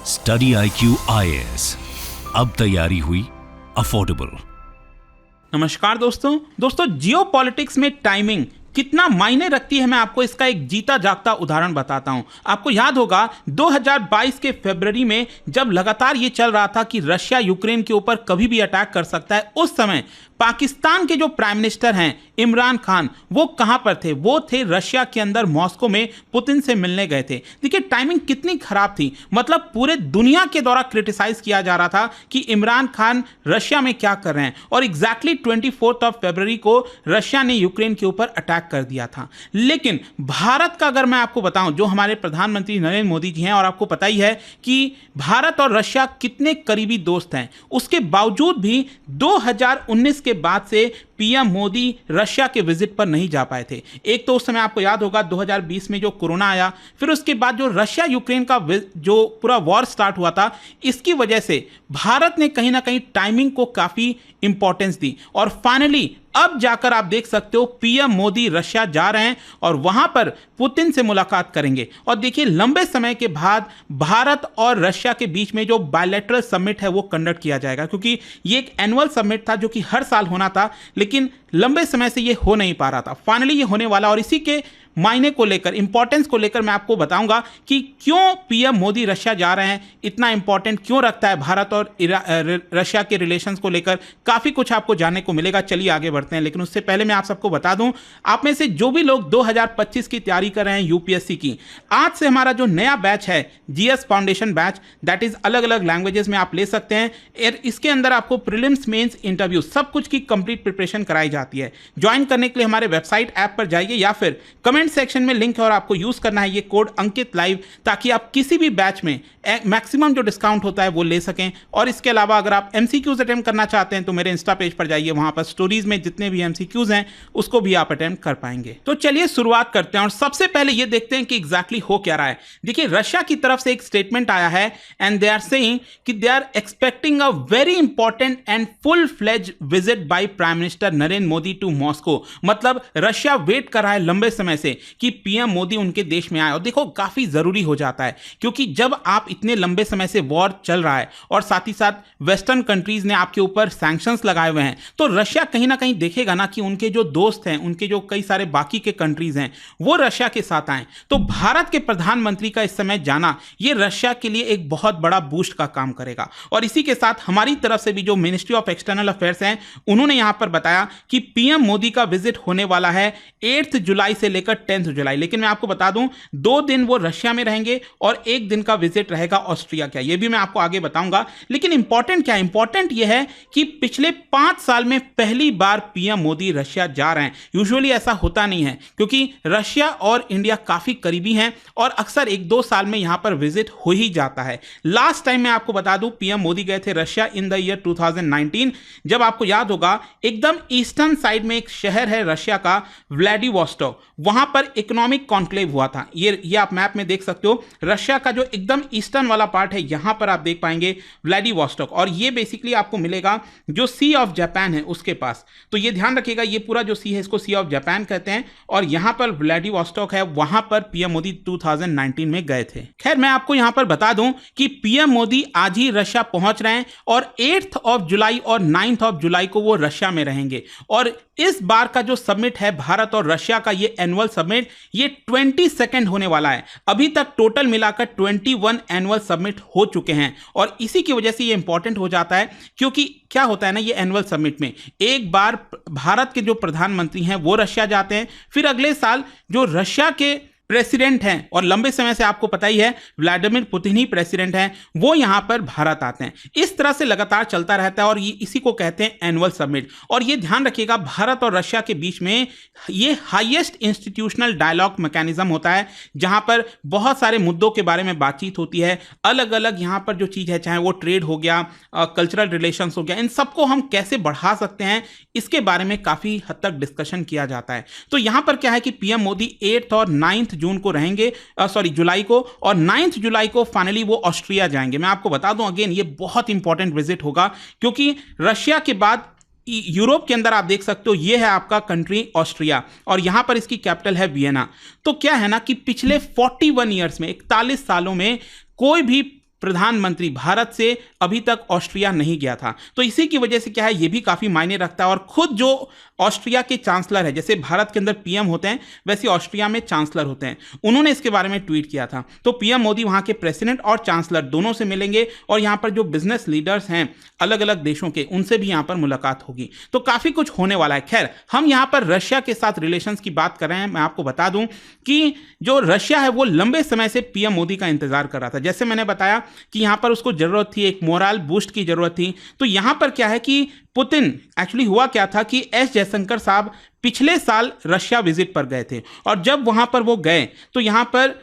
Study IQ IAS, अब तैयारी हुई अफोर्डेबल। नमस्कार दोस्तों जियो पॉलिटिक्स में टाइमिंग कितना मायने रखती है, मैं आपको इसका एक जीता जागता उदाहरण बताता हूं। आपको याद होगा 2022 के फरवरी में जब लगातार ये चल रहा था कि रशिया यूक्रेन के ऊपर कभी भी अटैक कर सकता है, उस समय पाकिस्तान के जो प्राइम मिनिस्टर हैं इमरान खान, वो कहां पर थे? वो थे रशिया के अंदर मॉस्को में पुतिन से मिलने गए थे। देखिए टाइमिंग कितनी खराब थी, मतलब पूरे दुनिया के द्वारा क्रिटिसाइज किया जा रहा था कि इमरान खान रशिया में क्या कर रहे हैं, और एग्जैक्टली 24 फरवरी को रशिया ने यूक्रेन के ऊपर अटैक कर दिया था। लेकिन भारत का अगर मैं आपको बताऊं, जो हमारे प्रधानमंत्री नरेंद्र मोदी जी हैं, और आपको पता ही है कि भारत और रशिया कितने करीबी दोस्त हैं, उसके बावजूद भी 2019 के बाद से पीएम मोदी रशिया के विजिट पर नहीं जा पाए थे। एक तो उस समय आपको याद होगा 2020 में जो कोरोना आया, फिर उसके बाद जो रशिया यूक्रेन का जो पूरा वॉर स्टार्ट हुआ था, इसकी वजह से भारत ने कहीं ना कहीं टाइमिंग को काफी इंपॉर्टेंस दी, और फाइनली अब जाकर आप देख सकते हो पीएम मोदी रशिया जा रहे हैं और वहां पर पुतिन से मुलाकात करेंगे। और देखिए लंबे समय के बाद भारत और रशिया के बीच में जो बायलैटरल समिट है वो कंडक्ट किया जाएगा, क्योंकि ये एक एनुअल समिट था जो कि हर साल होना था, लेकिन लंबे समय से ये हो नहीं पा रहा था। फाइनली ये होने वाला, और इसी के मायने को लेकर, इंपॉर्टेंस को लेकर मैं आपको बताऊंगा कि क्यों पीएम मोदी रशिया जा रहे हैं, इतना इंपॉर्टेंट क्यों रखता है भारत और रशिया के रिलेशंस को लेकर। काफी कुछ आपको जानने को मिलेगा। चलिए आगे बढ़ते हैं, लेकिन उससे पहले मैं आप सबको बता दूं, आप में से जो भी लोग 2025 की तैयारी कर रहे हैं यूपीएससी की, आज से हमारा जो नया बैच है GS foundation batch, that is अलग अलग लैंग्वेजेस में आप ले सकते हैं। इसके अंदर आपको प्रीलिम्स, मेंस, इंटरव्यू सब कुछ की कंप्लीट प्रिपरेशन कराई जाती है। ज्वाइन करने के लिए हमारे वेबसाइट ऐप पर जाइए या फिर कमेंट सेक्शन में लिंक है और आपको यूज करना है ये कोड अंकित लाइव, ताकि आप किसी भी बैच में मैक्सिमम जो डिस्काउंट होता है वो ले सकें। और इसके अलावा अगर आप एमसीक्यूज अटेम्प्ट करना चाहते हैं तो मेरे इंस्टा पेज पर जाइए, वहां पर स्टोरीज में जितने भी एमसीक्यूज हैं उसको भी आप अटेम्प्ट कर पाएंगे। तो चलिए शुरुआत करते हैं और सबसे पहले ये देखते हैं कि एग्जैक्टली हो क्या रहा है। देखिए रशिया की तरफ से एक स्टेटमेंट आया है एंड दे आर सेइंग कि they are expecting a very important and full fledge visit by prime minister Narendra Modi to Moscow. मतलब रशिया वेट कर रहा है लंबे समय से कि पीएम मोदी उनके देश में आए। और देखो काफी जरूरी हो जाता है, क्योंकि जब आप इतने लंबे समय से वॉर चल रहा है और साथ ही साथ वेस्टर्न कंट्रीज ने आपके ऊपर सैंक्शंस लगाए हुए हैं, तो रशिया कहीं ना कहीं देखेगा ना कि उनके जो दोस्त हैं, उनके जो कई सारे बाकी के कंट्रीज हैं, वो रशिया के साथ आए। तो भारत के प्रधानमंत्री का इस समय जाना ये रशिया के लिए एक बहुत बड़ा बूस्ट का काम करेगा। और इसी के साथ हमारी तरफ से भी जो मिनिस्ट्री ऑफ एक्सटर्नल अफेयर्स हैं, उन्होंने यहां पर बताया कि पीएम मोदी का विजिट होने वाला है 8 जुलाई से लेकर 10 जुलाई। लेकिन मैं आपको बता दूं 2 दिन वो रशिया में रहेंगे और 1 दिन का विजिट रहेगा ऑस्ट्रिया का, ये भी मैं आपको आगे बताऊंगा। लेकिन इंपॉर्टेंट क्या है? इंपॉर्टेंट ये है कि पिछले 5 साल में पहली बार पीएम मोदी रशिया जा रहे हैं। यूजुअली ऐसा होता नहीं है, क्योंकि रशिया और इंडिया काफी करीबी हैं और अक्सर 1-2 साल में यहां पर विजिट हो ही जाता है। लास्ट टाइम मैं आपको बता दूं पीएम मोदी गए थे रशिया इन द ईयर 2019, जब आपको याद होगा एकदम ईस्टर्न साइड में एक शहर है रशिया का, व्लादिवोस्टोक, वहां पर इकोनॉमिक कॉन्क्लेव हुआ था। ये आप मैप में देख सकते हो, रशिया का जो एकदम ईस्टर्न वाला पार्ट है यहां पर आप देख पाएंगे व्लादिवोस्टोक, और ये बेसिकली आपको मिलेगा जो सी ऑफ जापान है उसके पास। तो ये ध्यान रखिएगा, ये पूरा जो सी है इसको सी ऑफ जापान कहते हैं, और यहां पर व्लादिवोस्टोक है, वहां पर पीएम मोदी 2019 में गए थे। खैर मैं आपको यहां पर बता दूं कि पीएम मोदी आज ही रशिया पहुंच रहे हैं और 8 जुलाई और 9 जुलाई को वो रशिया में रहेंगे। और इस बार का जो समिट है भारत और रशिया का, ये एनुअल समिट, ये 22 होने वाला है। अभी तक टोटल मिलाकर 21 एनुअल समिट हो चुके हैं, और इसी की वजह से ये इंपॉर्टेंट हो जाता है, क्योंकि क्या होता है ना, ये एनुअल समिट में एक बार भारत के जो प्रधानमंत्री हैं वो रशिया जाते हैं, फिर अगले साल जो रशिया के प्रेसिडेंट हैं, और लंबे समय से आपको पता ही है व्लादिमीर पुतिन ही प्रेसिडेंट हैं, वो यहां पर भारत आते हैं। इस तरह से लगातार चलता रहता है और ये इसी को कहते हैं एनुअल समिट। और ये ध्यान रखिएगा भारत और रशिया के बीच में ये हाईएस्ट इंस्टीट्यूशनल डायलॉग मैकेनिज्म होता है, जहां पर बहुत सारे मुद्दों के बारे में बातचीत होती है। अलग अलग यहां पर जो चीज है, चाहे वो ट्रेड हो गया, कल्चरल रिलेशंस हो गया, इन सबको हम कैसे बढ़ा सकते हैं, इसके बारे में काफी हद तक डिस्कशन किया जाता है। तो यहां पर क्या है कि पीएम मोदी 8 और 9 जून को रहेंगे, जुलाई को, और 9 जुलाई को फाइनली वो ऑस्ट्रिया जाएंगे। मैं आपको बता दूं अगेन, ये बहुत इंपॉर्टेंट विजिट होगा, क्योंकि रशिया के बाद यूरोप के अंदर आप देख सकते हो ये है आपका कंट्री ऑस्ट्रिया, और यहां पर इसकी कैपिटल है वियना। तो क्या है ना कि पिछले 41 ईयर्स में, 41 सालों में कोई भी प्रधानमंत्री भारत से अभी तक ऑस्ट्रिया नहीं गया था। तो इसी की वजह से क्या है, ये भी काफी मायने रखता है। और खुद जो ऑस्ट्रिया के चांसलर है, जैसे भारत के अंदर पीएम होते हैं वैसे ऑस्ट्रिया में चांसलर होते हैं, उन्होंने इसके बारे में ट्वीट किया था। तो पीएम मोदी वहां के प्रेसिडेंट और चांसलर दोनों से मिलेंगे और यहां पर जो बिजनेस लीडर्स हैं अलग अलग देशों के, उनसे भी यहां पर मुलाकात होगी। तो काफी कुछ होने वाला है। खैर, हम यहां पर रशिया के साथ रिलेशंस की बात कर रहे हैं। मैं आपको बता दूं कि जो रशिया है वो लंबे समय से पीएम मोदी का इंतजार कर रहा था। जैसे मैंने बताया कि यहां पर उसको जरूरत थी, एक मोरल बूस्ट की जरूरत थी। तो यहां पर क्या है कि पुतिन, एक्चुअली हुआ क्या था कि एस जयशंकर साहब पिछले साल रशिया विजिट पर गए थे और जब वहां पर वो गए तो यहां पर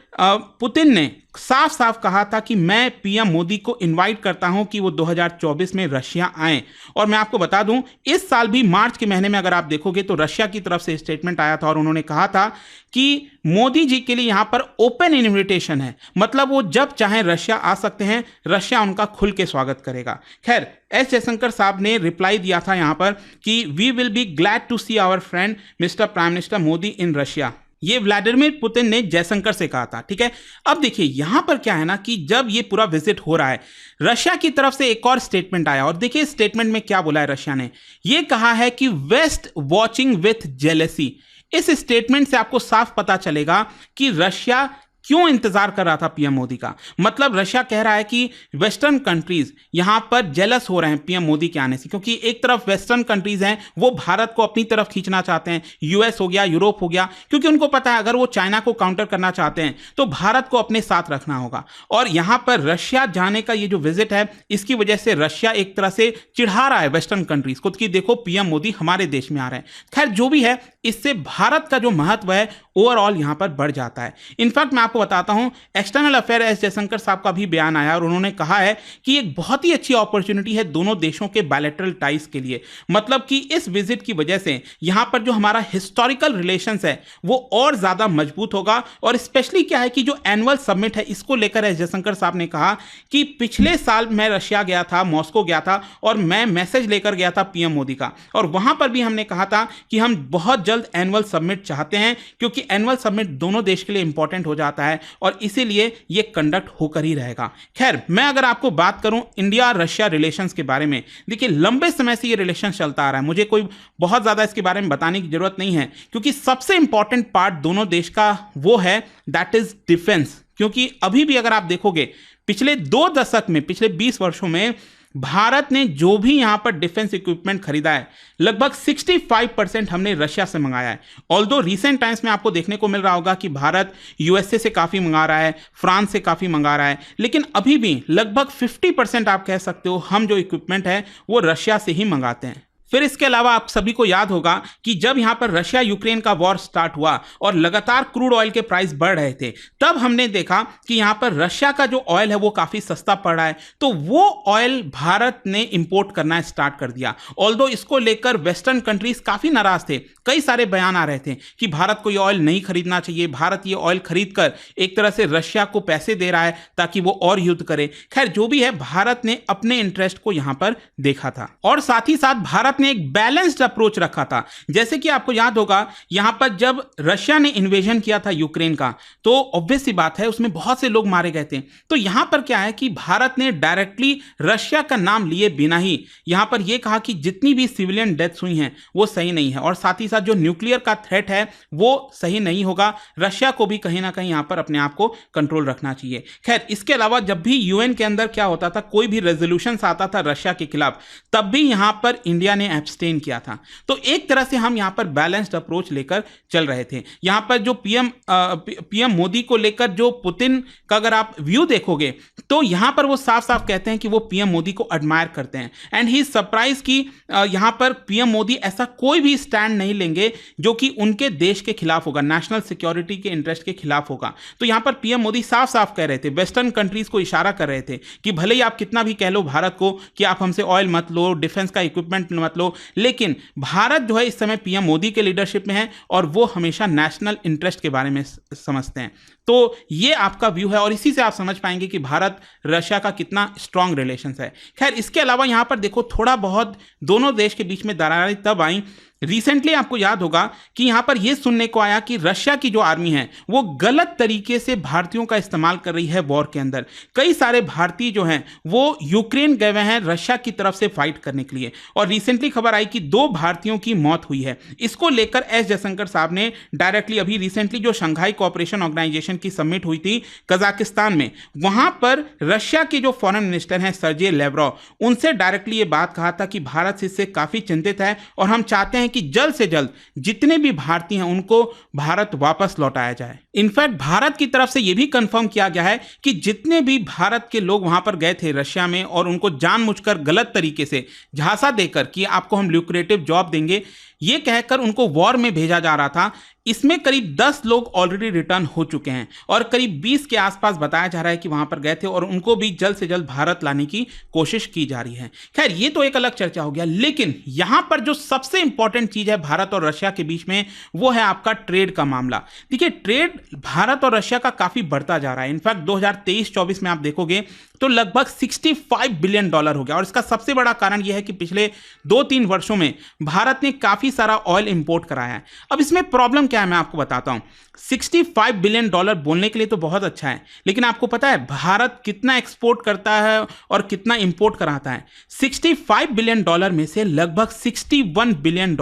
पुतिन ने साफ साफ कहा था कि मैं पीएम मोदी को इनवाइट करता हूं कि वो 2024 में रशिया आए। और मैं आपको बता दूं, इस साल भी मार्च के महीने में अगर आप देखोगे तो रशिया की तरफ से स्टेटमेंट आया था और उन्होंने कहा था कि मोदी जी के लिए यहां पर ओपन इनविटेशन है, मतलब वो जब चाहें रशिया आ सकते हैं, रशिया उनका खुल के स्वागत करेगा। खैर, एस जयशंकर साहब ने रिप्लाई दिया था यहां पर कि we will be glad to see our friend mister prime minister Modi in Russia. ये व्लादिमीर पुतिन ने जयशंकर से कहा था। ठीक है, अब देखिए यहां पर क्या है ना कि जब ये पूरा विजिट हो रहा है, रशिया की तरफ से एक और स्टेटमेंट आया और देखिए स्टेटमेंट में क्या बोला है रशिया ने। ये कहा है कि वेस्ट वॉचिंग विथ जेलेसी। इस स्टेटमेंट से आपको साफ पता चलेगा कि रशिया क्यों इंतजार कर रहा था पीएम मोदी का। मतलब रशिया कह रहा है कि वेस्टर्न कंट्रीज यहां पर जेलस हो रहे हैं पीएम मोदी के आने से, क्योंकि एक तरफ वेस्टर्न कंट्रीज हैं वो भारत को अपनी तरफ खींचना चाहते हैं, यूएस हो गया, यूरोप हो गया, क्योंकि उनको पता है अगर वो चाइना को काउंटर करना चाहते हैं तो भारत को अपने साथ रखना होगा। और यहां पर रशिया जाने का ये जो विजिट है, इसकी वजह से रशिया एक तरह से चिढ़ा रहा है वेस्टर्न कंट्रीज को कि देखो पीएम मोदी हमारे देश में आ रहे हैं। खैर, जो भी है, इससे भारत का जो महत्व है ओवरऑल यहां पर बढ़ जाता है। इनफैक्ट मैं आपको बताता हूं, एक्सटर्नल अफेयर एस जयशंकर साहब का भी बयान आया और उन्होंने कहा है कि एक बहुत ही अच्छी अपॉर्चुनिटी है दोनों देशों के बायलैटरल टाइज के लिए। मतलब कि इस विजिट की वजह से यहां पर जो हमारा हिस्टोरिकल रिलेशंस है वो और ज्यादा मजबूत होगा। और स्पेशली क्या है कि जो एनुअल समिट है, इसको लेकर एस जयशंकर साहब ने कहा कि पिछले साल मैं रशिया गया था, मॉस्को गया था और मैं मैसेज लेकर गया था पीएम मोदी का, और वहां पर भी हमने कहा था कि हम बहुत जल्द एनुअल समिट चाहते हैं, क्योंकि एनुअल समिट दोनों देश के लिए इंपॉर्टेंट हो जाता है और इसीलिए ये कंडक्ट होकर ही रहेगा। खैर, मैं अगर आपको बात करूं इंडिया रशिया रिलेशंस के बारे में, देखिए लंबे समय से ये रिलेशन चलता आ रहा है, मुझे कोई बहुत ज्यादा इसके बारे में बताने की जरूरत नहीं है, क्योंकि सबसे इंपॉर्टेंट पार्ट दोनों देश का वो है, दैट इज डिफेंस। क्योंकि अभी भी अगर आप देखोगे पिछले 2 दशक में, पिछले 20 वर्षों में भारत ने जो भी यहां पर डिफेंस इक्विपमेंट खरीदा है, लगभग 65% हमने रशिया से मंगाया है। ऑल्दो रिसेंट टाइम्स में आपको देखने को मिल रहा होगा कि भारत यूएसए से काफी मंगा रहा है, फ्रांस से काफी मंगा रहा है, लेकिन अभी भी लगभग 50% आप कह सकते हो हम जो इक्विपमेंट है वो रशिया से ही मंगाते हैं। फिर इसके अलावा आप सभी को याद होगा कि जब यहां पर रशिया यूक्रेन का वॉर स्टार्ट हुआ और लगातार क्रूड ऑयल के प्राइस बढ़ रहे थे, तब हमने देखा कि यहां पर रशिया का जो ऑयल है वो काफी सस्ता पड़ रहा है, तो वो ऑयल भारत ने इंपोर्ट करना स्टार्ट कर दिया। ऑल्दो इसको लेकर वेस्टर्न कंट्रीज काफी नाराज थे, कई सारे बयान आ रहे थे कि भारत को ये ऑयल नहीं खरीदना चाहिए, भारत ये ऑयल खरीद कर एक तरह से रशिया को पैसे दे रहा है ताकि वो और युद्ध करे। खैर, जो भी है, भारत ने अपने इंटरेस्ट को यहां पर देखा था और साथ ही साथ भारत ने एक बैलेंस्ड अप्रोच रखा था। जैसे कि आपको याद होगा, यहां पर जब रशिया ने इन्वेजन किया था यूक्रेन का, तो ऑब्वियस सी बात है उसमें बहुत से लोग मारे गए थे। तो यहां पर क्या है कि भारत ने डायरेक्टली रशिया का नाम लिए बिना ही यहां पर यह कहा कि जितनी भी सिविलियन डेथ्स हुई हैं वो सही नहीं है, और साथ ही साथ जो न्यूक्लियर का थ्रेट है वो सही नहीं होगा, रशिया को भी कहीं ना कहीं यहां पर अपने आप को कंट्रोल रखना चाहिए। खैर, इसके अलावा जब भी यूएन के अंदर क्या होता था, कोई भी रेजोल्यूशन आता था रशिया के खिलाफ, तब भी यहां पर इंडिया ने एब्सटेन किया था। तो एक तरह से हम यहां पर बैलेंस्ड अप्रोच लेकर चल रहे थे। यहां पर जो पीएम मोदी को लेकर जो पुतिन का अगर आप व्यू देखोगे तो यहां पर वो साफ साफ कहते हैं कि वो पीएम मोदी को एडमायर करते हैं, एंड ही सरप्राइज कि यहां पर पीएम मोदी ऐसा कोई भी स्टैंड नहीं लेंगे जो कि उनके देश के खिलाफ होगा, नेशनल सिक्योरिटी के इंटरेस्ट के खिलाफ होगा। तो यहां पर पीएम मोदी साफ साफ कह रहे थे, वेस्टर्न कंट्रीज को इशारा कर रहे थे कि भले ही आप कितना भी कह लो भारत को कि आप हमसे ऑयल मत लो, डिफेंस का इक्विपमेंट मत लो, लेकिन भारत जो है इस समय पीएम मोदी के लीडरशिप में है और वो हमेशा नेशनल इंटरेस्ट के बारे में समझते हैं। तो ये आपका व्यू है और इसी से आप समझ पाएंगे कि भारत रशिया का कितना स्ट्रांग रिलेशंस है। खैर, इसके अलावा यहाँ पर देखो थोड़ा बहुत दोनों देश के बीच में दरारें तब आई, रिसेंटली आपको याद होगा कि यहां पर यह सुनने को आया कि रशिया की जो आर्मी है वो गलत तरीके से भारतीयों का इस्तेमाल कर रही है वॉर के अंदर। कई सारे भारतीय जो हैं वो यूक्रेन गए हुए हैं रशिया की तरफ से फाइट करने के लिए, और रिसेंटली खबर आई कि 2 भारतीयों की मौत हुई है। इसको लेकर एस जयशंकर साहब ने डायरेक्टली अभी रिसेंटली जो शंघाई कोऑपरेशन ऑर्गेनाइजेशन की समिट हुई थी कजाकिस्तान में, वहां पर रशिया के जो फॉरेन मिनिस्टर हैं सर्जेई लेवरोव, उनसे डायरेक्टली ये बात कहा था कि भारत इससे काफी चिंतित है और हम चाहते हैं कि जल्द से जल्द जितने भी भारतीय हैं उनको भारत वापस लौटाया जाए। इनफैक्ट भारत की तरफ से यह भी कंफर्म किया गया है कि जितने भी भारत के लोग वहां पर गए थे रशिया में और उनको जानबूझकर गलत तरीके से झांसा देकर कि आपको हम ल्यूक्रेटिव जॉब देंगे, ये कहकर उनको वॉर में भेजा जा रहा था, इसमें करीब 10 लोग ऑलरेडी रिटर्न हो चुके हैं और करीब 20 के आसपास बताया जा रहा है कि वहां पर गए थे और उनको भी जल्द से जल्द भारत लाने की कोशिश की जा रही है। खैर, ये तो एक अलग चर्चा हो गया, लेकिन यहां पर जो सबसे इंपॉर्टेंट चीज है भारत और रशिया के बीच में वो है आपका ट्रेड का मामला। देखिए, ट्रेड भारत और रशिया का काफी बढ़ता जा रहा है। इनफैक्ट 2023-24 में आप देखोगे तो लगभग $65 बिलियन हो गया, और इसका सबसे बड़ा कारण यह है कि पिछले 2-3 वर्षों में भारत ने काफी सारा ऑयल इंपोर्ट कराया है। अब इसमें प्रॉब्लम क्या है मैं आपको बताता हूं। $65 बिलियन बोलने के लिए तो बहुत अच्छा है, लेकिन आपको पता है भारत कितना एक्सपोर्ट करता है और कितना इंपोर्ट कराता है? $65 बिलियन में से लगभग $61 बिलियन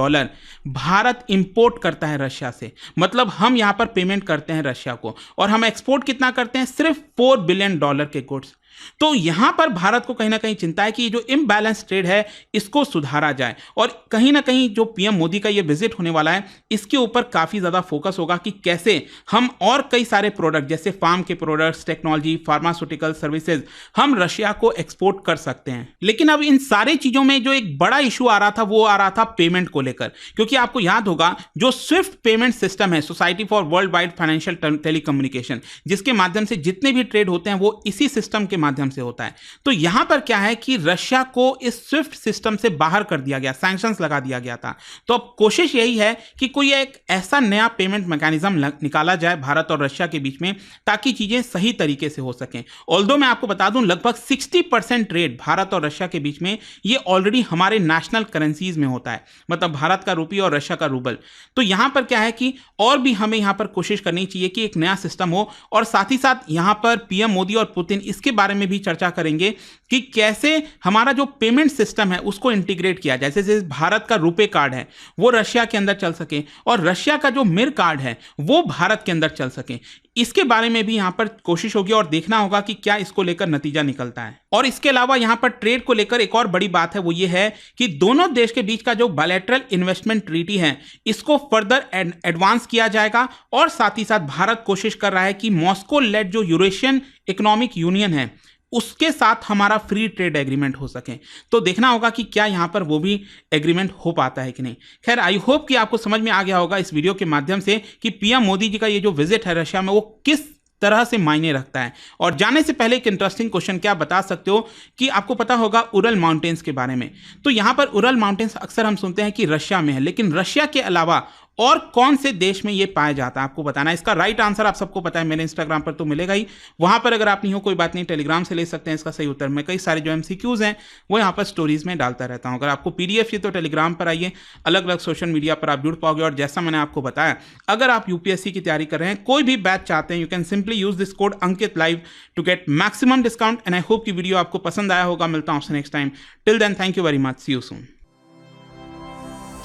भारत इंपोर्ट करता है रशिया से। मतलब हम यहां पर पेमेंट करते हैं रशिया को, और हम एक्सपोर्ट कितना करते हैं? सिर्फ $4 बिलियन के गुड्स। तो यहां पर भारत को कहीं ना कहीं चिंता है कि ये जो इम्बैलेंस ट्रेड है इसको सुधारा जाए, और कहीं ना कहीं जो पीएम मोदी का ये विजिट होने वाला है इसके ऊपर काफी ज्यादा फोकस होगा कि कैसे हम और कई सारे प्रोडक्ट जैसे फार्म के प्रोडक्ट्स, टेक्नोलॉजी, फार्मास्यूटिकल सर्विसेज हम रशिया को एक्सपोर्ट कर सकते हैं। लेकिन अब इन सारी चीजों में जो एक बड़ा इशू आ रहा था वो आ रहा था पेमेंट को लेकर, क्योंकि आपको याद होगा जो स्विफ्ट पेमेंट सिस्टम है society for world wide financial telecommunication, जिसके माध्यम से जितने भी ट्रेड होते हैं वो इसी सिस्टम के माध्यम से होता है। तो यहां पर क्या है कि रशिया को इस स्विफ्ट सिस्टम से बाहर कर दिया गया, सैंक्शंस लगा दिया गया था। तो अब कोशिश यही है कि कोई एक ऐसा नया पेमेंट मैकेनिज्म निकाला जाए भारत और रशिया के बीच में, ताकि चीजें सही तरीके से हो सकें। ऑल्दो मैं आपको बता दूं लगभग 60% ट्रेड भारत और रशिया के बीच में ये ऑलरेडी हमारे नेशनल करेंसीज में होता है, मतलब भारत का रुपया और रशिया का रूबल। तो यहां पर क्या है कि और भी हमें यहां पर कोशिश करनी चाहिए कि एक नया सिस्टम हो, और साथ ही साथ यहां पर पीएम मोदी और पुतिन इसके बारे में भी चर्चा करेंगे कि कैसे हमारा जो पेमेंट सिस्टम है उसको इंटीग्रेट किया जाए। जैसे भारत का रुपे कार्ड है वो रशिया के अंदर चल सके, और रशिया का जो मिर कार्ड है वो भारत के अंदर चल सके। इसके बारे में भी यहां पर कोशिश होगी और देखना होगा कि क्या इसको लेकर नतीजा निकलता है। और इसके अलावा यहां पर ट्रेड को लेकर एक और बड़ी बात है, वो ये है कि दोनों देश के बीच का जो बायलैटरल इन्वेस्टमेंट ट्रीटी है इसको फर्दर एडवांस किया जाएगा, और साथ ही साथ भारत कोशिश कर रहा है कि मॉस्को लेड जो यूरेशियन इकोनॉमिक यूनियन है उसके साथ हमारा फ्री ट्रेड एग्रीमेंट हो सके। तो देखना होगा कि क्या यहां पर वो भी एग्रीमेंट हो पाता है कि नहीं। खैर, आई होप कि आपको समझ में आ गया होगा इस वीडियो के माध्यम से कि पीएम मोदी जी का ये जो विजिट है रशिया में वो किस तरह से मायने रखता है। और जाने से पहले एक इंटरेस्टिंग क्वेश्चन, क्या बता सकते हो कि आपको पता होगा उरल माउंटेन्स के बारे में? तो यहां पर उरल माउंटेन्स अक्सर हम सुनते हैं कि रशिया में है, लेकिन रशिया के अलावा और कौन से देश में ये पाया जाता है आपको बताना है। इसका राइट आंसर आप सबको पता है, मेरे इंस्टाग्राम पर तो मिलेगा ही, वहां पर अगर आप नहीं हो कोई बात नहीं, टेलीग्राम से ले सकते हैं इसका सही उत्तर। मैं कई सारे जो MCQs हैं वो यहाँ पर स्टोरीज में डालता रहता हूँ। अगर आपको PDF चाहिए तो टेलीग्राम पर आइए, अलग अलग सोशल मीडिया पर आप जुड़ पाओगे। और जैसा मैंने आपको बताया, अगर आप UPSC की तैयारी कर रहे हैं, कोई भी बैच चाहते हैं, you can simply use this code Ankit live to get maximum discount. And I hope कि वीडियो आपको पसंद आया होगा। मिलता हूँ आपसे next time. Till then, thank you very much, see you soon.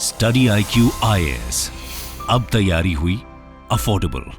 Study IQ IAS, अब तैयारी हुई अफोर्डेबल।